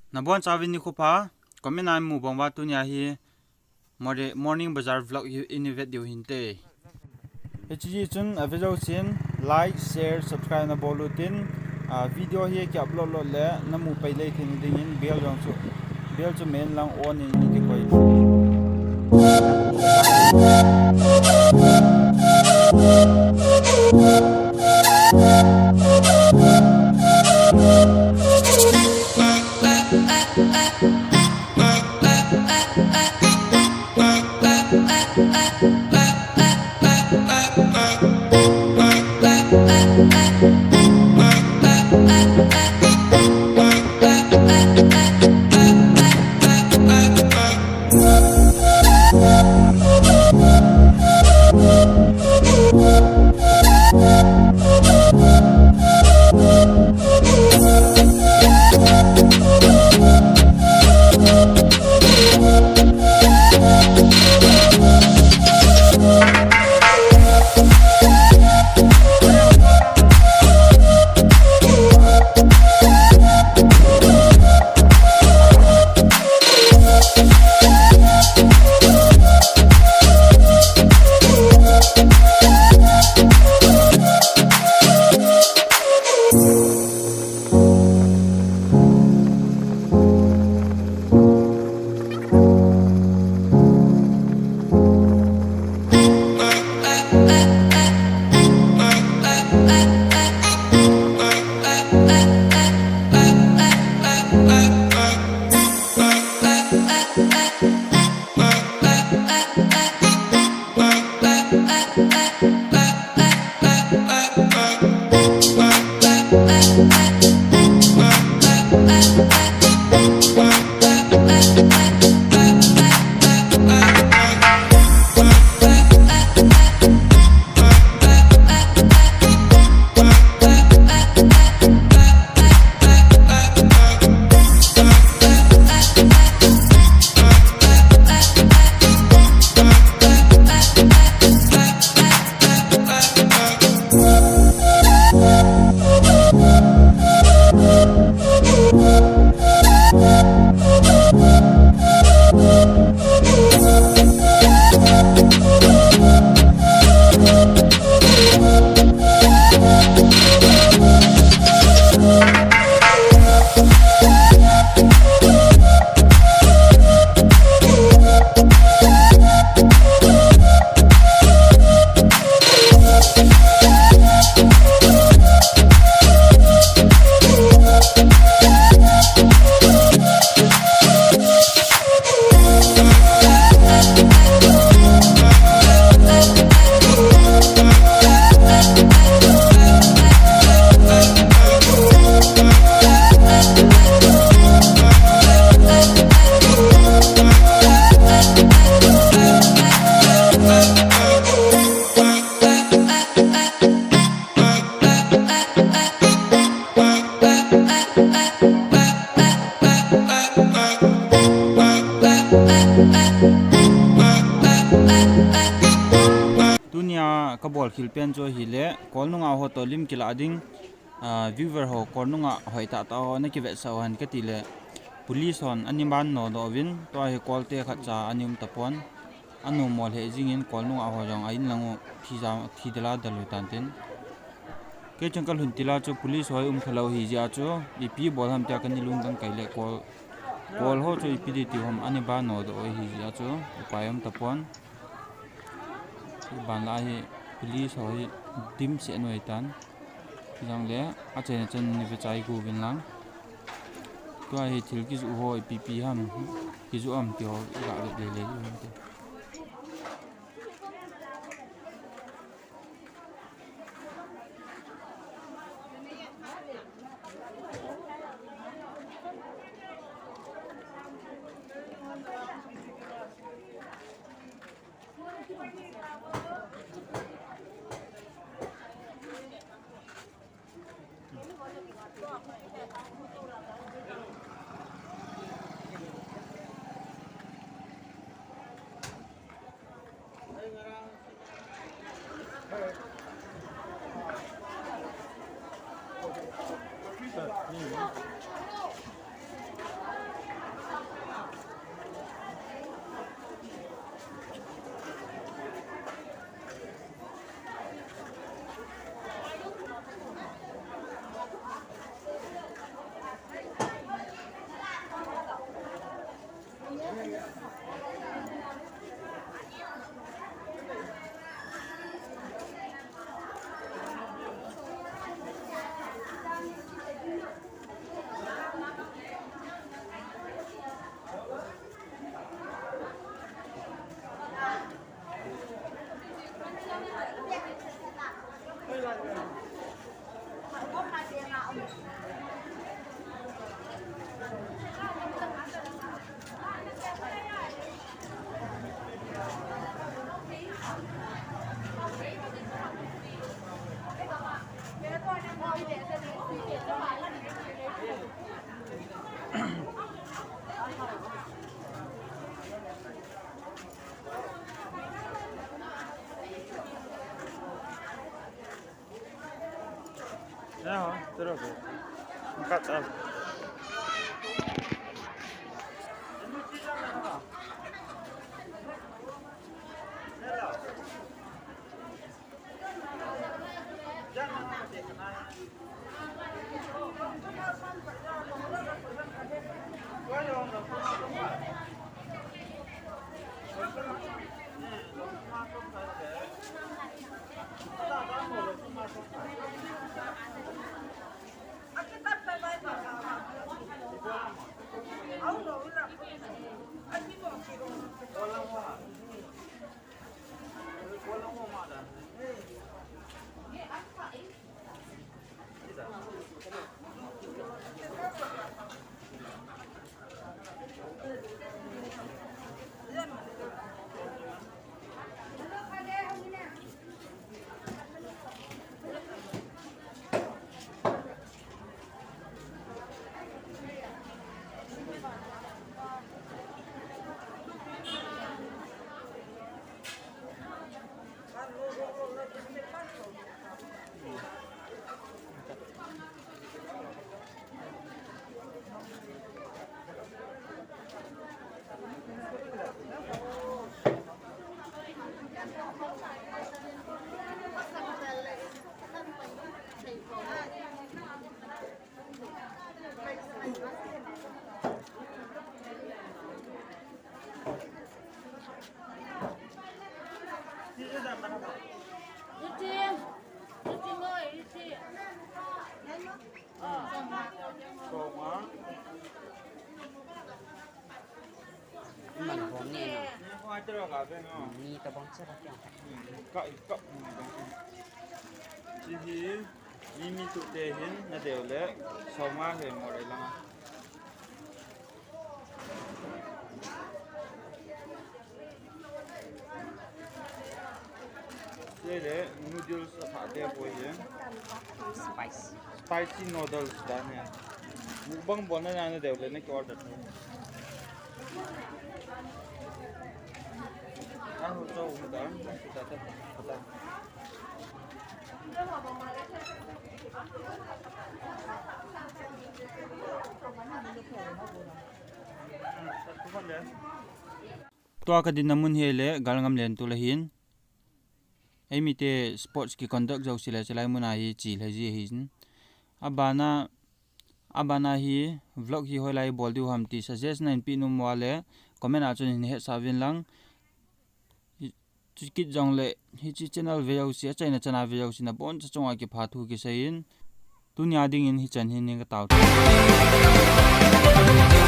Nabuan Savin ni Kupa, komenai mu bangwa tu nya hi morning bazaar vlog innovate diu hinte. HG chun video chin like share subscribe na bolutin video hi ki upload lo le namu paile thin ding in bell jong chu bell chu main lang on in ni koi. Dunia kabol khilpen jo hile kolnunga ho to lim kila ading viewer ho kornunga hoita ta ho na ki ve sawan ka tile police hon animban no do win to he kolte kha cha anim tapon anu mol he jingin kolnunga ho jong ain langu thidala dalu tantin ke changkal huntila cho police hoi khalo hi ja cho ipi bolham ta kan lung dang kaile kol ho cho ipi ti hom animban no do hi ja cho upayam tapon ban la hi police hoi dim se noi tan jang le a chen ni ve chai gu bin lang to hi thil ki zu hoi pp ham ki zu am ti ho ga le Cut. Mình vốn nè nó. Hoa 들어가 벼요. Ni tao bóng chất ra 까. 지히 이미 투대힌 나데올레 소마해 모래랑. 얘네 noodles 파데 보이에. Spicy noodles 다네. 무방 보내는 데올레네 그 order. Ano to umudan? Kita tak. Tua ka din namun hele galngam len tu lahin. Emi te sports ki conduct jau sila chalai mun ai chi laji hin. Abana hi vlog hi holai bol du ham ti suggest 9 pinum wale comment a chun he savin lang kit jong le hi chi channel video si chaina chana video si na bon cha chonga ki phathu ki sein tunya ding in hi chan hin ni ka taw